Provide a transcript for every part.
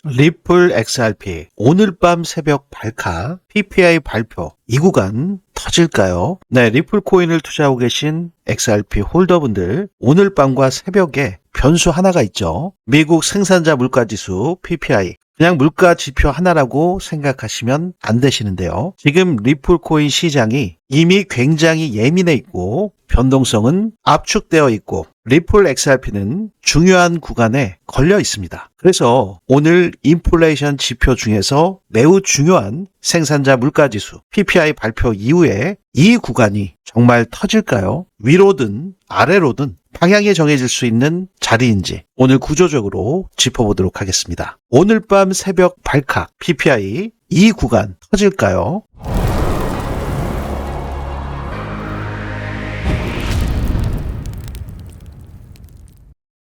리플 XRP 오늘 밤 새벽 발카 PPI 발표 이 구간 터질까요? 네, 리플 코인을 투자하고 계신 XRP 홀더분들 오늘 밤과 새벽에 변수 하나가 있죠. 미국 생산자 물가지수 PPI 그냥 물가 지표 하나라고 생각하시면 안 되시는데요. 지금 리플 코인 시장이 이미 굉장히 예민해 있고 변동성은 압축되어 있고 리플 XRP는 중요한 구간에 걸려 있습니다. 그래서 오늘 인플레이션 지표 중에서 매우 중요한 생산자 물가지수 PPI 발표 이후에 이 구간이 정말 터질까요? 위로든 아래로든 방향이 정해질 수 있는 자리인지 오늘 구조적으로 짚어보도록 하겠습니다. 오늘 밤 새벽 발칵 PPI 이 구간 터질까요?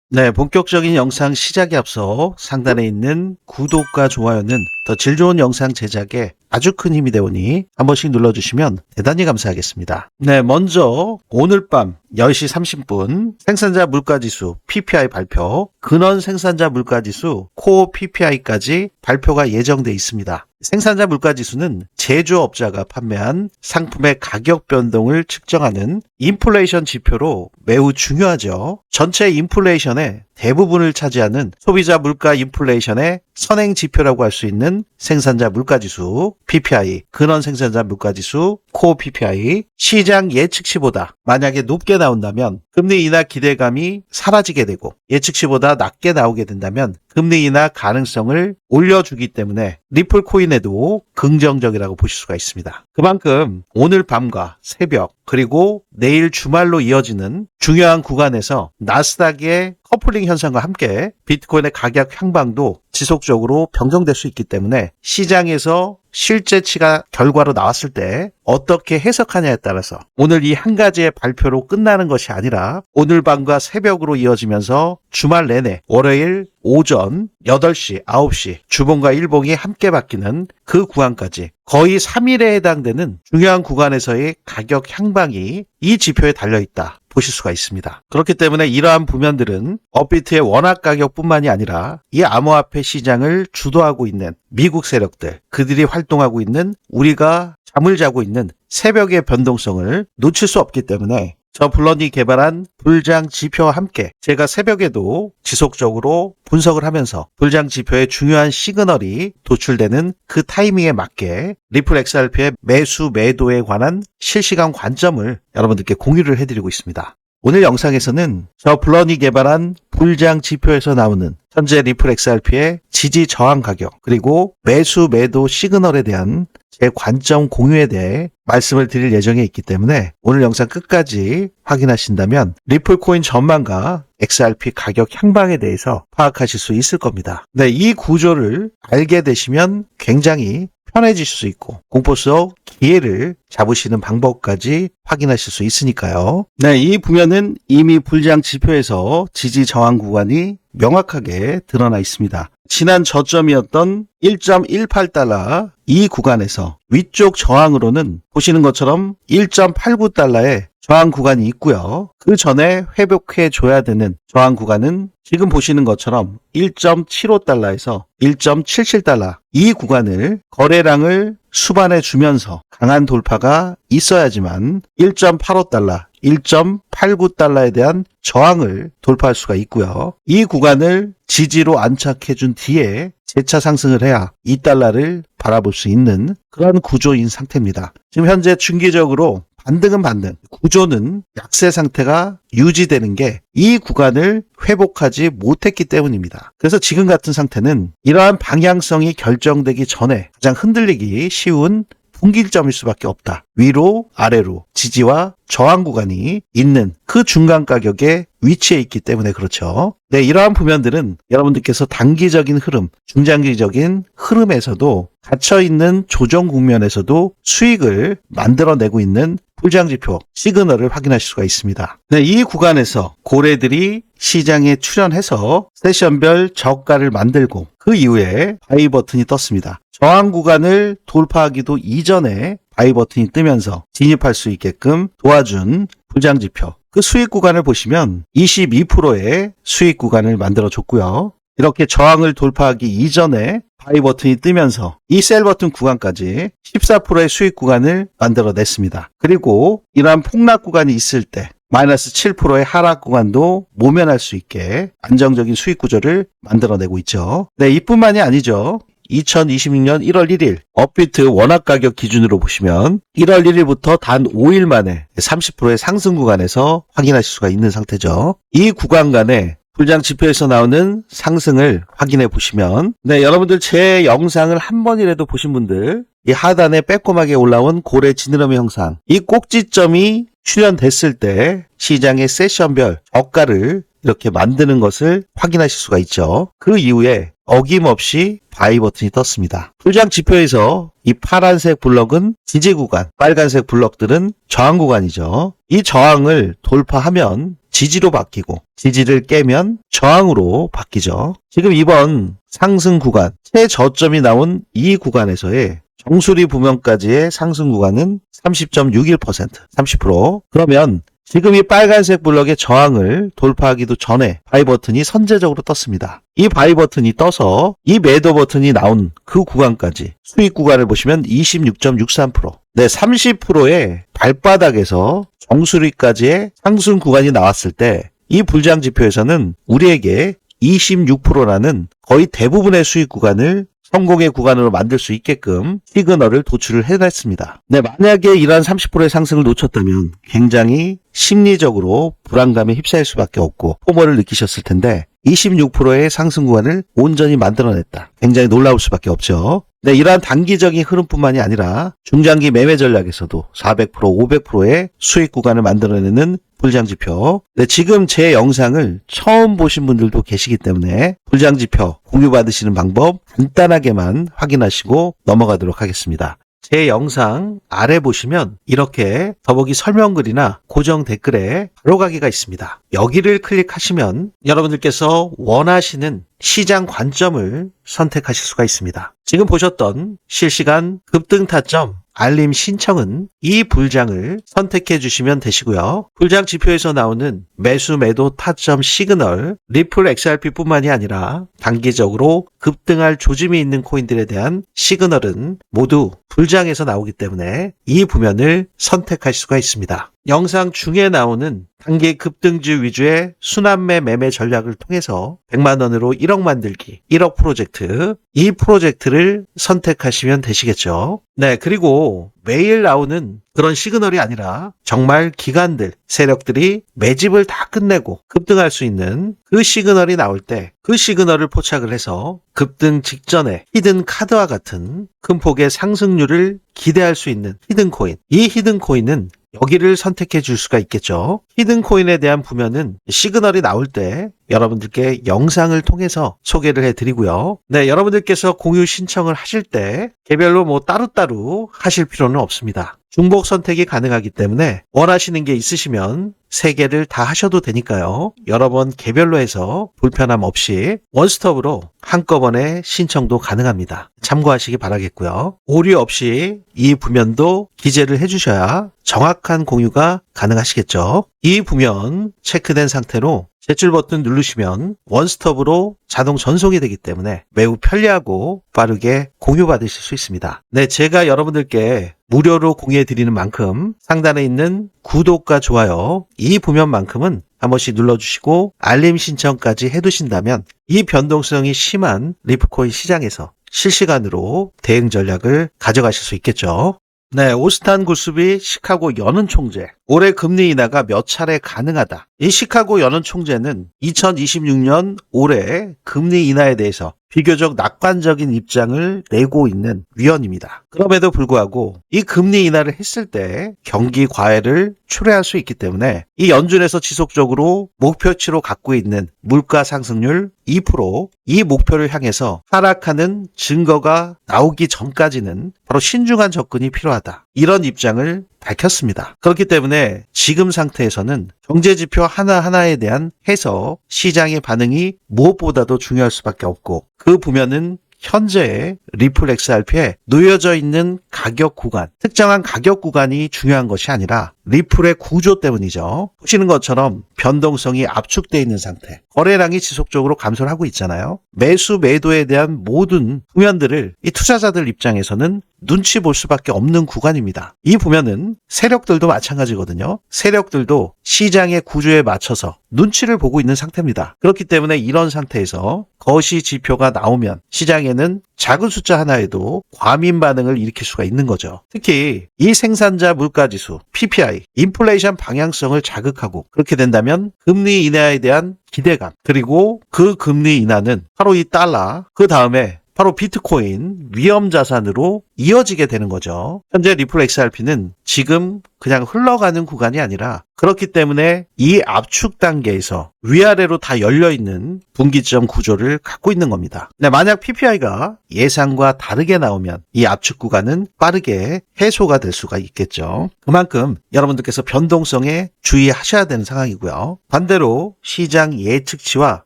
네, 본격적인 영상 시작에 앞서 상단에 있는 구독과 좋아요는 더 질 좋은 영상 제작에 아주 큰 힘이 되오니 한 번씩 눌러주시면 대단히 감사하겠습니다. 네, 먼저 오늘 밤 10시 30분 생산자 물가지수 PPI 발표, 근원 생산자 물가지수 코어 PPI까지 발표가 예정돼 있습니다. 생산자 물가지수는 제조업자가 판매한 상품의 가격 변동을 측정하는 인플레이션 지표로 매우 중요하죠. 전체 인플레이션의 대부분을 차지하는 소비자 물가 인플레이션의 선행 지표라고 할 수 있는 생산자 물가지수 PPI, 근원 생산자 물가지수 코어 PPI, 시장 예측치보다 만약에 높게 나온다면 금리 인하 기대감이 사라지게 되고 예측치보다 낮게 나오게 된다면 금리 인하 가능성을 올려주기 때문에 리플 코인에도 긍정적이라고 보실 수가 있습니다. 그만큼 오늘 밤과 새벽 그리고 내일 주말로 이어지는 중요한 구간에서 나스닥의 커플링 현상과 함께 비트코인의 가격 향방도 지속적으로 변경될 수 있기 때문에 시장에서 실제치가 결과로 나왔을 때 어떻게 해석하냐에 따라서 오늘 이 한 가지의 발표로 끝나는 것이 아니라 오늘 밤과 새벽으로 이어지면서 주말 내내 월요일 오전 8시, 9시 주봉과 일봉이 함께 바뀌는 그 구간까지 거의 3일에 해당되는 중요한 구간에서의 가격 향방이 이 지표에 달려있다 보실 수가 있습니다. 그렇기 때문에 이러한 부면들은 업비트의 원화 가격뿐만이 아니라 이 암호화폐 시장을 주도하고 있는 미국 세력들, 그들이 활동하고 있는 우리가 잠을 자고 있는 새벽의 변동성을 놓칠 수 없기 때문에 저 블런이 개발한 불장 지표와 함께 제가 새벽에도 지속적으로 분석을 하면서 불장 지표의 중요한 시그널이 도출되는 그 타이밍에 맞게 리플 XRP의 매수 매도에 관한 실시간 관점을 여러분들께 공유를 해드리고 있습니다. 오늘 영상에서는 저 블런이 개발한 불장 지표에서 나오는 현재 리플 XRP의 지지 저항 가격 그리고 매수 매도 시그널에 대한 제 관점 공유에 대해 말씀을 드릴 예정에 있기 때문에 오늘 영상 끝까지 확인하신다면 리플 코인 전망과 XRP 가격 향방에 대해서 파악하실 수 있을 겁니다. 네, 이 구조를 알게 되시면 굉장히 편해지실 수 있고 공포 속 기회를 잡으시는 방법까지 확인하실 수 있으니까요. 네, 이 부면은 이미 불장 지표에서 지지 저항 구간이 명확하게 드러나 있습니다. 지난 저점이었던 1.18달러 이 구간에서 위쪽 저항으로는 보시는 것처럼 1.89달러의 저항 구간이 있고요. 그 전에 회복해 줘야 되는 저항 구간은 지금 보시는 것처럼 1.75달러에서 1.77달러 이 구간을 거래량을 수반해 주면서 강한 돌파가 있어야지만 1.85달러, 1.89달러에 대한 저항을 돌파할 수가 있고요. 이 구간을 지지로 안착해 준 뒤에 재차 상승을 해야 2달러를 바라볼 수 있는 그런 구조인 상태입니다. 지금 현재 중기적으로 반등은 반등, 구조는 약세 상태가 유지되는 게 이 구간을 회복하지 못했기 때문입니다. 그래서 지금 같은 상태는 이러한 방향성이 결정되기 전에 가장 흔들리기 쉬운 분기점일 수밖에 없다. 위로 아래로 지지와 저항 구간이 있는 그 중간 가격에 위치해 있기 때문에 그렇죠. 네, 이러한 부면들은 여러분들께서 단기적인 흐름, 중장기적인 흐름에서도 갇혀있는 조정 국면에서도 수익을 만들어내고 있는 불장지표 시그널을 확인하실 수가 있습니다. 네, 이 구간에서 고래들이 시장에 출현해서 세션별 저가를 만들고 그 이후에 바이 버튼이 떴습니다. 저항 구간을 돌파하기도 이전에 바이 버튼이 뜨면서 진입할 수 있게끔 도와준 불장지표. 그 수익 구간을 보시면 22%의 수익 구간을 만들어 줬고요. 이렇게 저항을 돌파하기 이전에 바이 버튼이 뜨면서 이 셀 버튼 구간까지 14%의 수익 구간을 만들어냈습니다. 그리고 이러한 폭락 구간이 있을 때 마이너스 7%의 하락 구간도 모면할 수 있게 안정적인 수익 구조를 만들어내고 있죠. 네, 이뿐만이 아니죠. 2026년 1월 1일 업비트 원화 가격 기준으로 보시면 1월 1일부터 단 5일 만에 30%의 상승 구간에서 확인하실 수가 있는 상태죠. 이 구간 간에 불장 지표에서 나오는 상승을 확인해 보시면, 네, 여러분들 제 영상을 한 번이라도 보신 분들, 이 하단에 빼꼼하게 올라온 고래 지느러미 형상, 이 꼭지점이 출현됐을 때 시장의 세션별 저가를 이렇게 만드는 것을 확인하실 수가 있죠. 그 이후에 어김없이 바이 버튼이 떴습니다. 불장 지표에서 이 파란색 블럭은 지지 구간, 빨간색 블럭들은 저항 구간이죠. 이 저항을 돌파하면 지지로 바뀌고 지지를 깨면 저항으로 바뀌죠. 지금 이번 상승 구간, 최저점이 나온 이 구간에서의 정수리 부면까지의 상승 구간은 30.61%, 30%. 그러면 지금 이 빨간색 블럭의 저항을 돌파하기도 전에 바이 버튼이 선제적으로 떴습니다. 이 바이 버튼이 떠서 이 매도 버튼이 나온 그 구간까지 수익 구간을 보시면 26.63%. 네, 30%의 발바닥에서 정수리까지의 상승 구간이 나왔을 때 이 불장 지표에서는 우리에게 26%라는 거의 대부분의 수익 구간을 성공의 구간으로 만들 수 있게끔 시그널을 도출을 해냈습니다. 네, 만약에 이러한 30%의 상승을 놓쳤다면 굉장히 심리적으로 불안감에 휩싸일 수밖에 없고 포모를 느끼셨을 텐데 26%의 상승 구간을 온전히 만들어냈다. 굉장히 놀라울 수밖에 없죠. 네, 이러한 단기적인 흐름뿐만이 아니라 중장기 매매 전략에서도 400%, 500%의 수익 구간을 만들어내는 불장지표. 네, 지금 제 영상을 처음 보신 분들도 계시기 때문에 불장지표 공유받으시는 방법 간단하게만 확인하시고 넘어가도록 하겠습니다. 제 영상 아래 보시면 이렇게 더보기 설명글이나 고정 댓글에 바로가기가 있습니다. 여기를 클릭하시면 여러분들께서 원하시는 시장 관점을 선택하실 수가 있습니다. 지금 보셨던 실시간 급등 타점 알림 신청은 이 불장을 선택해 주시면 되시고요. 불장 지표에서 나오는 매수 매도 타점 시그널, 리플 XRP 뿐만이 아니라 단기적으로 급등할 조짐이 있는 코인들에 대한 시그널은 모두 불장에서 나오기 때문에 이 부면을 선택할 수가 있습니다. 영상 중에 나오는 단기 급등주 위주의 순환매 매매 전략을 통해서 100만원으로 1억 만들기 1억 프로젝트, 이 프로젝트를 선택하시면 되시겠죠. 네, 그리고 매일 나오는 그런 시그널이 아니라 정말 기관들, 세력들이 매집을 다 끝내고 급등할 수 있는 그 시그널이 나올 때 그 시그널을 포착을 해서 급등 직전에 히든 카드와 같은 큰 폭의 상승률을 기대할 수 있는 히든 코인, 이 히든 코인은 여기를 선택해 줄 수가 있겠죠. 히든 코인에 대한 부면은 시그널이 나올 때 여러분들께 영상을 통해서 소개를 해드리고요. 네, 여러분들께서 공유 신청을 하실 때 개별로 따로따로 하실 필요는 없습니다. 중복 선택이 가능하기 때문에 원하시는 게 있으시면 3개를 다 하셔도 되니까요. 여러 번 개별로 해서 불편함 없이 원스톱으로 한꺼번에 신청도 가능합니다. 참고하시기 바라겠고요. 오류 없이 이 부면도 기재를 해주셔야 정확한 공유가 가능하시겠죠. 이 부면 체크된 상태로 제출 버튼 누르시면 원스톱으로 자동 전송이 되기 때문에 매우 편리하고 빠르게 공유받으실 수 있습니다. 네, 제가 여러분들께 무료로 공유해 드리는 만큼 상단에 있는 구독과 좋아요 이 부면만큼은 한 번씩 눌러주시고 알림 신청까지 해두신다면 이 변동성이 심한 리프코인 시장에서 실시간으로 대응 전략을 가져가실 수 있겠죠. 네, 오스탄 구스비 시카고 연은 총재. 올해 금리 인하가 몇 차례 가능하다. 이 시카고 연은 총재는 2026년 올해 금리 인하에 대해서 비교적 낙관적인 입장을 내고 있는 위원입니다. 그럼에도 불구하고 이 금리 인하를 했을 때 경기 과열을 초래할 수 있기 때문에 이 연준에서 지속적으로 목표치로 갖고 있는 물가 상승률 2%, 이 목표를 향해서 하락하는 증거가 나오기 전까지는 바로 신중한 접근이 필요하다. 이런 입장을 밝혔습니다. 그렇기 때문에 지금 상태에서는 경제지표 하나하나에 대한 해석, 시장의 반응이 무엇보다도 중요할 수밖에 없고 그 부면은 현재의 리플 XRP에 놓여져 있는 가격 구간, 특정한 가격 구간이 중요한 것이 아니라 리플의 구조 때문이죠. 보시는 것처럼 변동성이 압축되어 있는 상태. 거래량이 지속적으로 감소를 하고 있잖아요. 매수 매도에 대한 모든 후면들을 이 투자자들 입장에서는 눈치 볼 수밖에 없는 구간입니다. 이 보면은 세력들도 마찬가지거든요. 세력들도 시장의 구조에 맞춰서 눈치를 보고 있는 상태입니다. 그렇기 때문에 이런 상태에서 거시 지표가 나오면 시장에는 작은 숫자 하나에도 과민 반응을 일으킬 수가 있는 거죠. 특히 이 생산자 물가지수, PPI, 인플레이션 방향성을 자극하고 그렇게 된다면 금리 인하에 대한 기대감, 그리고 그 금리 인하는 바로 이 달러, 그 다음에 바로 비트코인, 위험 자산으로 이어지게 되는 거죠. 현재 리플 XRP는 지금 그냥 흘러가는 구간이 아니라 그렇기 때문에 이 압축 단계에서 위아래로 다 열려있는 분기점 구조를 갖고 있는 겁니다. 네, 만약 PPI가 예상과 다르게 나오면 이 압축 구간은 빠르게 해소가 될 수가 있겠죠. 그만큼 여러분들께서 변동성에 주의하셔야 되는 상황이고요. 반대로 시장 예측치와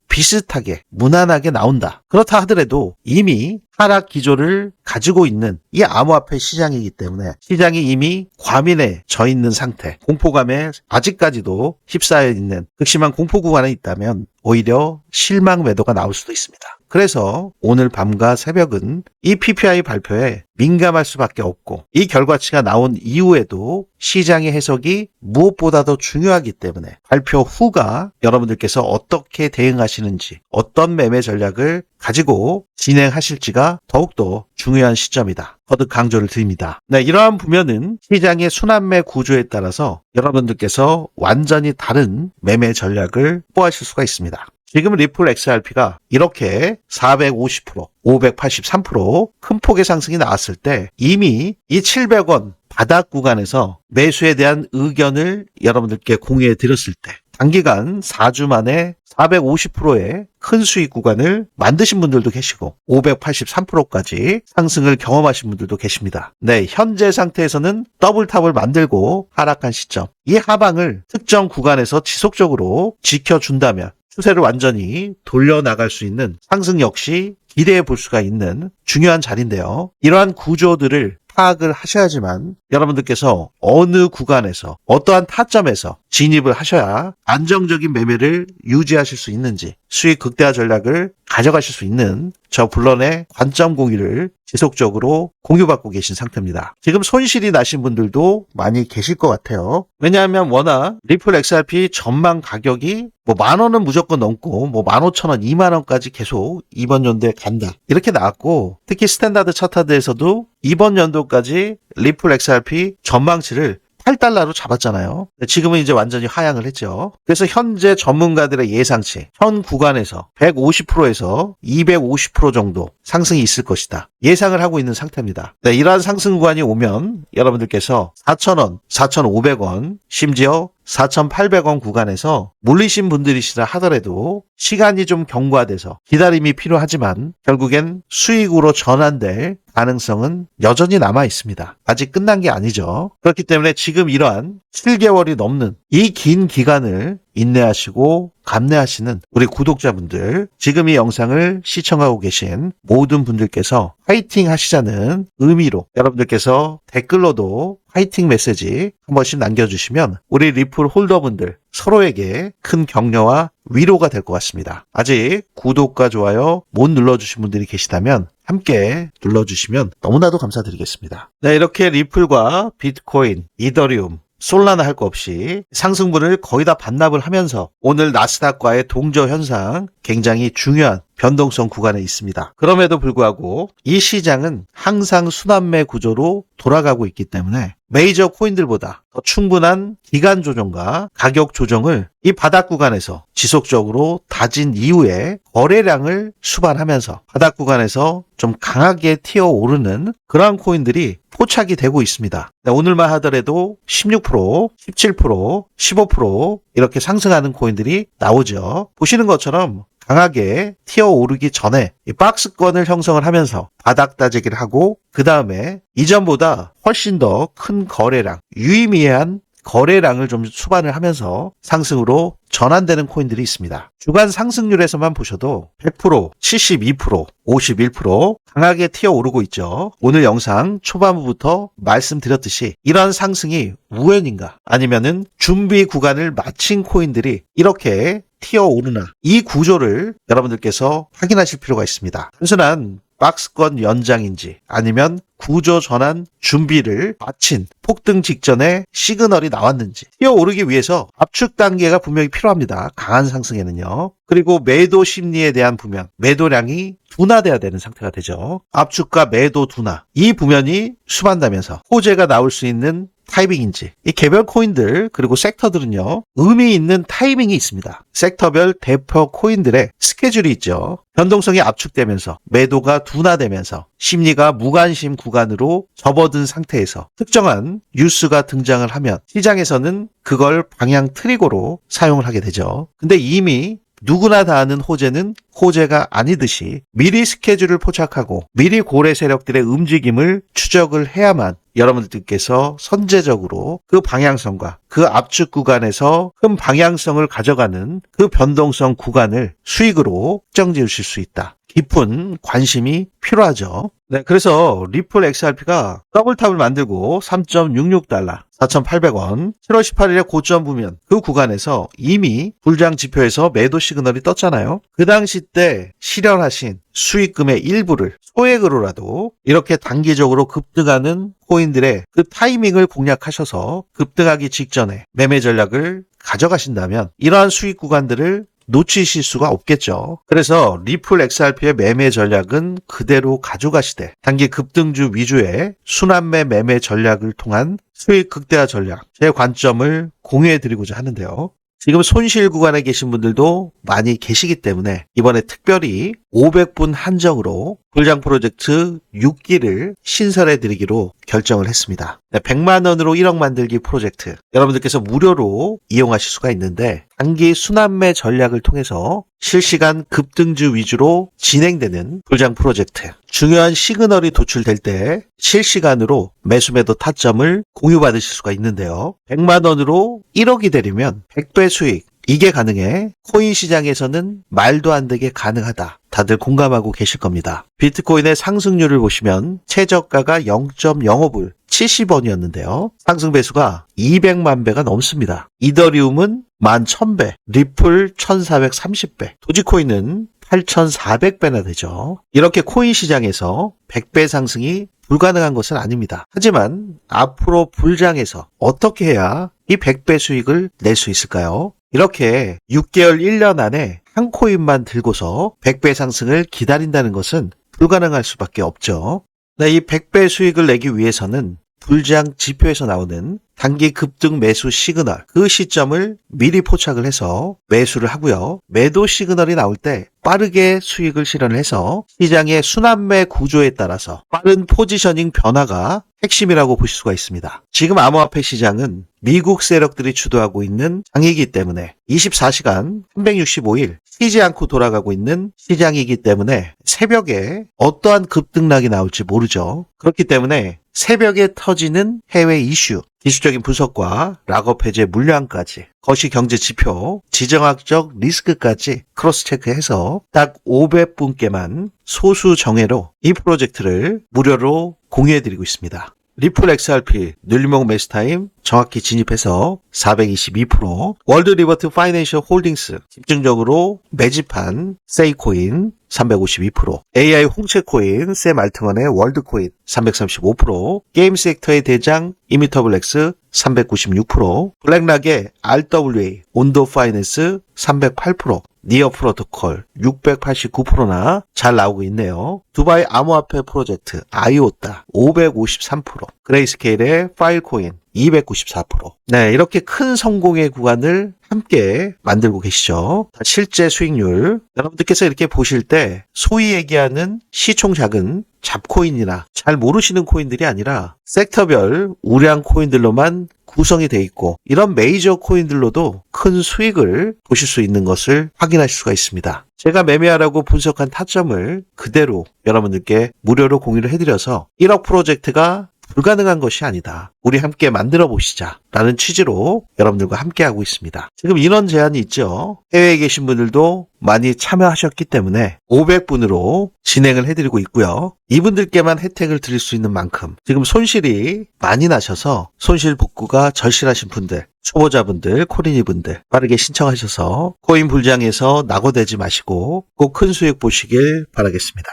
비슷하게 무난하게 나온다. 그렇다 하더라도 이미 하락 기조를 가지고 있는 이 암호화폐 시장이기 때문에 시장이 이미 과민에 져 있는 상태, 공포감에 아직까지도 휩싸여 있는 극심한 공포 구간에 있다면 오히려 실망 매도가 나올 수도 있습니다. 그래서 오늘 밤과 새벽은 이 PPI 발표에 민감할 수밖에 없고 이 결과치가 나온 이후에도 시장의 해석이 무엇보다도 중요하기 때문에 발표 후가 여러분들께서 어떻게 대응하시는지 어떤 매매 전략을 가지고 진행하실지가 더욱더 중요한 시점이다. 거듭 강조를 드립니다. 네, 이러한 부면은 시장의 순환매 구조에 따라서 여러분들께서 완전히 다른 매매 전략을 뽀하실 수가 있습니다. 지금 리플 XRP가 이렇게 450%, 583% 큰 폭의 상승이 나왔을 때 이미 이 700원 바닥 구간에서 매수에 대한 의견을 여러분들께 공유해 드렸을 때 단기간 4주 만에 450%의 큰 수익 구간을 만드신 분들도 계시고 583%까지 상승을 경험하신 분들도 계십니다. 네, 현재 상태에서는 더블탑을 만들고 하락한 시점, 이 하방을 특정 구간에서 지속적으로 지켜준다면 추세를 완전히 돌려나갈 수 있는 상승 역시 기대해 볼 수가 있는 중요한 자리인데요. 이러한 구조들을 파악을 하셔야지만 여러분들께서 어느 구간에서 어떠한 타점에서 진입을 하셔야 안정적인 매매를 유지하실 수 있는지 수익 극대화 전략을 가져가실 수 있는 저 블런의 관점 공유를 지속적으로 공유받고 계신 상태입니다. 지금 손실이 나신 분들도 많이 계실 것 같아요. 왜냐하면 워낙 리플 XRP 전망 가격이 뭐 10,000원은 무조건 넘고 뭐 15,000원, 20,000원까지 계속 이번 연도에 간다. 이렇게 나왔고 특히 스탠다드 차트에서도 이번 연도까지 리플 XRP 전망치를 $8로 잡았잖아요. 지금은 이제 완전히 하향을 했죠. 그래서 현재 전문가들의 예상치, 현 구간에서 150%에서 250% 정도 상승이 있을 것이다. 예상을 하고 있는 상태입니다. 네, 이러한 상승 구간이 오면 여러분들께서 4,000원, 4,500원, 심지어 4,800원 구간에서 물리신 분들이시라 하더라도 시간이 좀 경과돼서 기다림이 필요하지만 결국엔 수익으로 전환될 가능성은 여전히 남아 있습니다. 아직 끝난 게 아니죠. 그렇기 때문에 지금 이러한 7개월이 넘는 이 긴 기간을 인내하시고 감내하시는 우리 구독자분들, 지금 이 영상을 시청하고 계신 모든 분들께서 화이팅 하시자는 의미로 여러분들께서 댓글로도 화이팅 메시지 한 번씩 남겨주시면 우리 리플 홀더분들 서로에게 큰 격려와 위로가 될 것 같습니다. 아직 구독과 좋아요 못 눌러주신 분들이 계시다면 함께 눌러주시면 너무나도 감사드리겠습니다. 네, 이렇게 리플과 비트코인, 이더리움, 솔라나 할 거 없이 상승분을 거의 다 반납을 하면서 오늘 나스닥과의 동저 현상 굉장히 중요한 변동성 구간에 있습니다. 그럼에도 불구하고 이 시장은 항상 순환매 구조로 돌아가고 있기 때문에 메이저 코인들보다 더 충분한 기간 조정과 가격 조정을 이 바닥 구간에서 지속적으로 다진 이후에 거래량을 수반하면서 바닥 구간에서 좀 강하게 튀어오르는 그러한 코인들이 포착이 되고 있습니다. 오늘만 하더라도 16%, 17%, 15% 이렇게 상승하는 코인들이 나오죠. 보시는 것처럼 강하게 튀어오르기 전에 이 박스권을 형성을 하면서 바닥 다지기를 하고 그 다음에 이전보다 훨씬 더 큰 거래량, 유의미한 거래량을 좀 수반을 하면서 상승으로 전환되는 코인들이 있습니다. 주간 상승률에서만 보셔도 100%, 72%, 51% 강하게 튀어오르고 있죠. 오늘 영상 초반부부터 말씀드렸듯이 이런 상승이 우연인가 아니면은 준비 구간을 마친 코인들이 이렇게 튀어오르나 이 구조를 여러분들께서 확인하실 필요가 있습니다. 단순한 박스권 연장인지 아니면 구조 전환 준비를 마친 폭등 직전에 시그널이 나왔는지 뛰어오르기 위해서 압축 단계가 분명히 필요합니다. 강한 상승에는요. 그리고 매도 심리에 대한 부면, 매도량이 둔화돼야 되는 상태가 되죠. 압축과 매도 둔화, 이 부면이 수반되면서 호재가 나올 수 있는 타이밍인지 이 개별 코인들 그리고 섹터들은요 의미 있는 타이밍이 있습니다. 섹터별 대표 코인들의 스케줄이 있죠. 변동성이 압축되면서 매도가 둔화되면서 심리가 무관심 구간으로 접어든 상태에서 특정한 뉴스가 등장을 하면 시장에서는 그걸 방향 트리거로 사용을 하게 되죠. 근데 이미 누구나 다 아는 호재는 호재가 아니듯이 미리 스케줄을 포착하고 미리 고래 세력들의 움직임을 추적을 해야만 여러분들께서 선제적으로 그 방향성과 그 압축 구간에서 큰 방향성을 가져가는 그 변동성 구간을 수익으로 확정 지으실 수 있다. 깊은 관심이 필요하죠. 네, 그래서 리플 XRP가 더블탑을 만들고 3.66달러, 4,800원, 7월 18일에 고점 부면 그 구간에서 이미 불장 지표에서 매도 시그널이 떴잖아요. 그 당시 때 실현하신 수익금의 일부를 소액으로라도 이렇게 단기적으로 급등하는 코인들의 그 타이밍을 공략하셔서 급등하기 직전에 매매 전략을 가져가신다면 이러한 수익 구간들을 놓치실 수가 없겠죠. 그래서 리플 XRP의 매매 전략은 그대로 가져가시되 단기 급등주 위주의 순환매 매매 전략을 통한 수익 극대화 전략, 제 관점을 공유해드리고자 하는데요. 지금 손실 구간에 계신 분들도 많이 계시기 때문에 이번에 특별히 500분 한정으로 불장 프로젝트 6기를 신설해 드리기로 결정을 했습니다. 100만 원으로 1억 만들기 프로젝트 여러분들께서 무료로 이용하실 수가 있는데 단기 순환매 전략을 통해서 실시간 급등주 위주로 진행되는 불장 프로젝트 중요한 시그널이 도출될 때 실시간으로 매수매도 타점을 공유받으실 수가 있는데요. 100만 원으로 1억이 되려면 100배 수익 이게 가능해 코인 시장에서는 말도 안 되게 가능하다. 다들 공감하고 계실 겁니다. 비트코인의 상승률을 보시면 최저가가 0.05불 70원이었는데요. 상승 배수가 200만 배가 넘습니다. 이더리움은 11,000배, 리플 1,430배, 도지코인은 8,400배나 되죠. 이렇게 코인 시장에서 100배 상승이 불가능한 것은 아닙니다. 하지만 앞으로 불장에서 어떻게 해야 이 100배 수익을 낼 수 있을까요? 이렇게 6개월 1년 안에 한 코인만 들고서 100배 상승을 기다린다는 것은 불가능할 수밖에 없죠. 네, 이 100배 수익을 내기 위해서는 불장 지표에서 나오는 단기 급등 매수 시그널 그 시점을 미리 포착을 해서 매수를 하고요. 매도 시그널이 나올 때 빠르게 수익을 실현을 해서 시장의 순환매 구조에 따라서 빠른 포지셔닝 변화가 핵심이라고 보실 수가 있습니다. 지금 암호화폐 시장은 미국 세력들이 주도하고 있는 장이기 때문에 24시간 365일 쉬지 않고 돌아가고 있는 시장이기 때문에 새벽에 어떠한 급등락이 나올지 모르죠. 그렇기 때문에 새벽에 터지는 해외 이슈, 기술적인 분석과 락업 해제 물량까지 거시경제 지표, 지정학적 리스크까지 크로스 체크해서 딱 500분께만 소수 정예로 이 프로젝트를 무료로 공유해드리고 있습니다. 리플 XRP 늘리목 매수타임 정확히 진입해서 422%, 월드 리버트 파이낸셜 홀딩스 집중적으로 매집한 세이코인 352%, AI 홍채코인 샘 알트먼의 월드코인 335%, 게임 섹터의 대장 이미터블렉스 396%, 블랙락의 RWA 온도 파이낸스 308%, 니어 프로토콜 689%나 잘 나오고 있네요. 두바이 암호화폐 프로젝트 아이오타 553%, 그레이스케일의 파일코인 294%. 네, 이렇게 큰 성공의 구간을 함께 만들고 계시죠. 실제 수익률 여러분들께서 이렇게 보실 때 소위 얘기하는 시총 작은 잡코인이나 잘 모르시는 코인들이 아니라 섹터별 우량 코인들로만 구성이 돼 있고 이런 메이저 코인들로도 큰 수익을 보실 수 있는 것을 확인하실 수가 있습니다. 제가 매매하라고 분석한 타점을 그대로 여러분들께 무료로 공유를 해드려서 1억 프로젝트가 불가능한 것이 아니다. 우리 함께 만들어 보시자 라는 취지로 여러분들과 함께 하고 있습니다. 지금 인원 제한이 있죠. 해외에 계신 분들도 많이 참여하셨기 때문에 500분으로 진행을 해드리고 있고요. 이분들께만 혜택을 드릴 수 있는 만큼 지금 손실이 많이 나셔서 손실 복구가 절실하신 분들, 초보자분들, 코린이분들 빠르게 신청하셔서 코인 불장에서 낙오되지 마시고 꼭 큰 수익 보시길 바라겠습니다.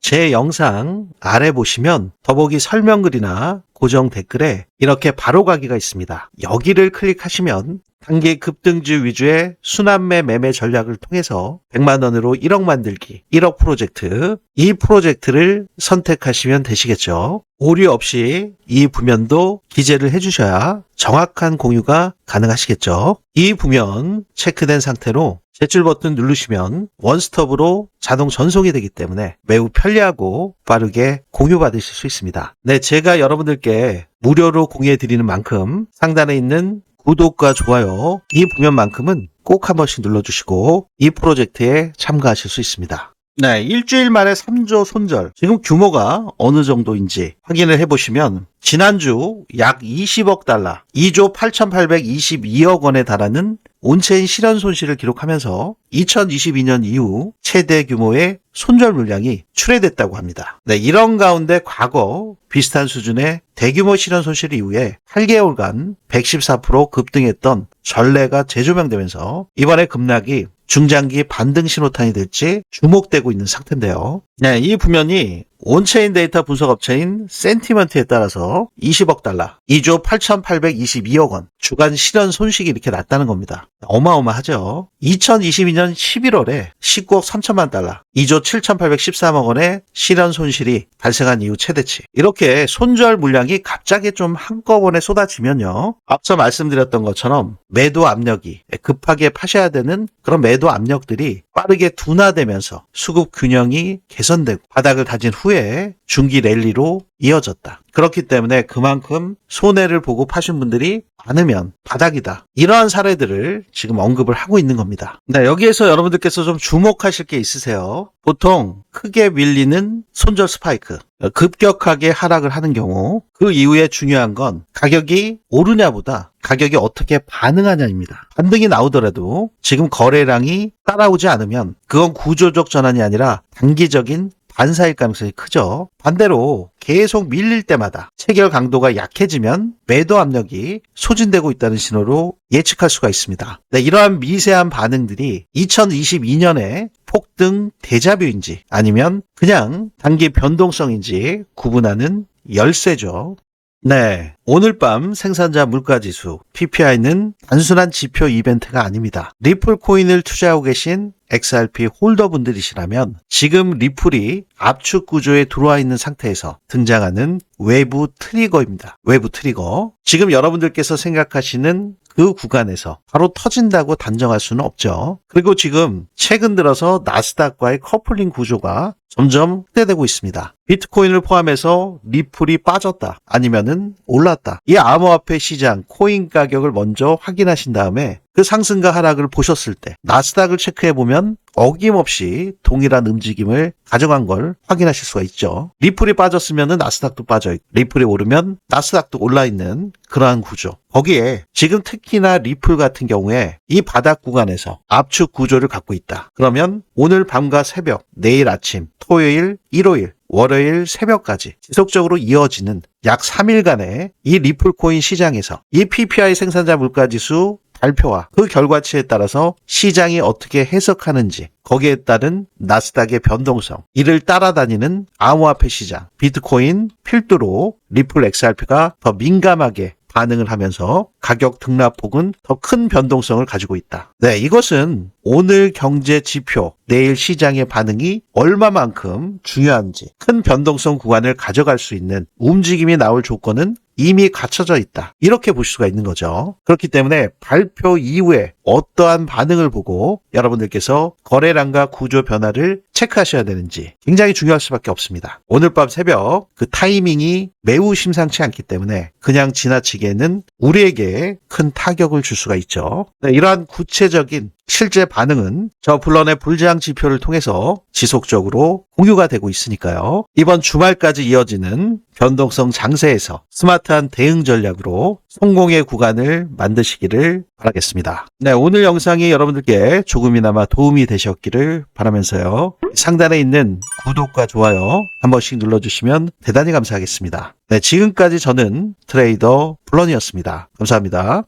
제 영상 아래 보시면 더보기 설명글이나 고정 댓글에 이렇게 바로가기가 있습니다. 여기를 클릭하시면 단기 급등주 위주의 순환매 매매 전략을 통해서 100만 원으로 1억 만들기, 1억 프로젝트, 이 프로젝트를 선택하시면 되시겠죠. 오류 없이 이 부면도 기재를 해주셔야 정확한 공유가 가능하시겠죠. 이 부면 체크된 상태로 제출 버튼 누르시면 원스톱으로 자동 전송이 되기 때문에 매우 편리하고 빠르게 공유받으실 수 있습니다. 네, 제가 여러분들께 무료로 공유해드리는 만큼 상단에 있는 구독과 좋아요 이 부면만큼은 꼭 한 번씩 눌러주시고 이 프로젝트에 참가하실 수 있습니다. 네, 일주일 만에 3조 손절. 지금 규모가 어느 정도인지 확인을 해보시면 지난주 약 20억 달러, 2조 8,822억 원에 달하는 온체인 실현 손실을 기록하면서 2022년 이후 최대 규모의 손절 물량이 출회됐다고 합니다. 네, 이런 가운데 과거 비슷한 수준의 대규모 실현 손실 이후에 8개월간 114% 급등했던 전례가 재조명되면서 이번에 급락이 중장기 반등 신호탄이 될지 주목되고 있는 상태인데요. 네, 이 부면이 온체인 데이터 분석 업체인 센티먼트에 따라서 20억 달러, 2조 8,822억 원 주간 실현 손실이 이렇게 났다는 겁니다. 어마어마하죠. 2022년 11월에 19억 3천만 달러, 2조 7,813억 원의 실현 손실이 발생한 이후 최대치. 이렇게 손절 물량이 갑자기 좀 한꺼번에 쏟아지면요. 앞서 말씀드렸던 것처럼 매도 압력이 급하게 파셔야 되는 그런 매도 압력들이 빠르게 둔화되면서 수급 균형이 개선되고 바닥을 다진 후에 중기 랠리로 이어졌다. 그렇기 때문에 그만큼 손해를 보고 파신 분들이 많으면 바닥이다. 이러한 사례들을 지금 언급을 하고 있는 겁니다. 네, 여기에서 여러분들께서 좀 주목하실 게 있으세요. 보통 크게 밀리는 손절 스파이크, 급격하게 하락을 하는 경우 그 이후에 중요한 건 가격이 오르냐보다 가격이 어떻게 반응하냐입니다. 반등이 나오더라도 지금 거래량이 따라오지 않으면 그건 구조적 전환이 아니라 단기적인 반사일 가능성이 크죠. 반대로 계속 밀릴 때마다 체결 강도가 약해지면 매도 압력이 소진되고 있다는 신호로 예측할 수가 있습니다. 네, 이러한 미세한 반응들이 2022년에 폭등 대자뷰인지 아니면 그냥 단기 변동성인지 구분하는 열쇠죠. 네, 오늘 밤 생산자 물가지수 PPI는 단순한 지표 이벤트가 아닙니다. 리플 코인을 투자하고 계신 XRP 홀더분들이시라면 지금 리플이 압축 구조에 들어와 있는 상태에서 등장하는 외부 트리거입니다. 외부 트리거. 지금 여러분들께서 생각하시는 그 구간에서 바로 터진다고 단정할 수는 없죠. 그리고 지금 최근 들어서 나스닥과의 커플링 구조가 점점 확대되고 있습니다. 비트코인을 포함해서 리플이 빠졌다 아니면은 올랐다. 이 암호화폐 시장 코인 가격을 먼저 확인하신 다음에 그 상승과 하락을 보셨을 때 나스닥을 체크해 보면 어김없이 동일한 움직임을 가져간 걸 확인하실 수가 있죠. 리플이 빠졌으면 나스닥도 빠져있고 리플이 오르면 나스닥도 올라있는 그러한 구조. 거기에 지금 특히나 리플 같은 경우에 이 바닥 구간에서 압축 구조를 갖고 있다. 그러면 오늘 밤과 새벽, 내일 아침, 토요일, 일요일, 월요일 새벽까지 지속적으로 이어지는 약 3일간의 이 리플 코인 시장에서 이 PPI 생산자 물가지수 발표와 그 결과치에 따라서 시장이 어떻게 해석하는지 거기에 따른 나스닥의 변동성, 이를 따라다니는 암호화폐 시장, 비트코인 필두로 리플 XRP가 더 민감하게 반응을 하면서 가격 등락폭은 더 큰 변동성을 가지고 있다. 네, 이것은 오늘 경제 지표, 내일 시장의 반응이 얼마만큼 중요한지 큰 변동성 구간을 가져갈 수 있는 움직임이 나올 조건은 이미 갖춰져 있다. 이렇게 볼 수가 있는 거죠. 그렇기 때문에 발표 이후에 어떠한 반응을 보고 여러분들께서 거래량과 구조 변화를 체크하셔야 되는지 굉장히 중요할 수밖에 없습니다. 오늘 밤 새벽 그 타이밍이 매우 심상치 않기 때문에 그냥 지나치기에는 우리에게 큰 타격을 줄 수가 있죠. 네, 이러한 구체적인 실제 반응은 저 블런의 불장 지표를 통해서 지속적으로 공유가 되고 있으니까요. 이번 주말까지 이어지는 변동성 장세에서 스마트한 대응 전략으로 성공의 구간을 만드시기를 바라겠습니다. 네, 오늘 영상이 여러분들께 조금이나마 도움이 되셨기를 바라면서요. 상단에 있는 구독과 좋아요 한 번씩 눌러주시면 대단히 감사하겠습니다. 네, 지금까지 저는 트레이더 블런이었습니다. 감사합니다.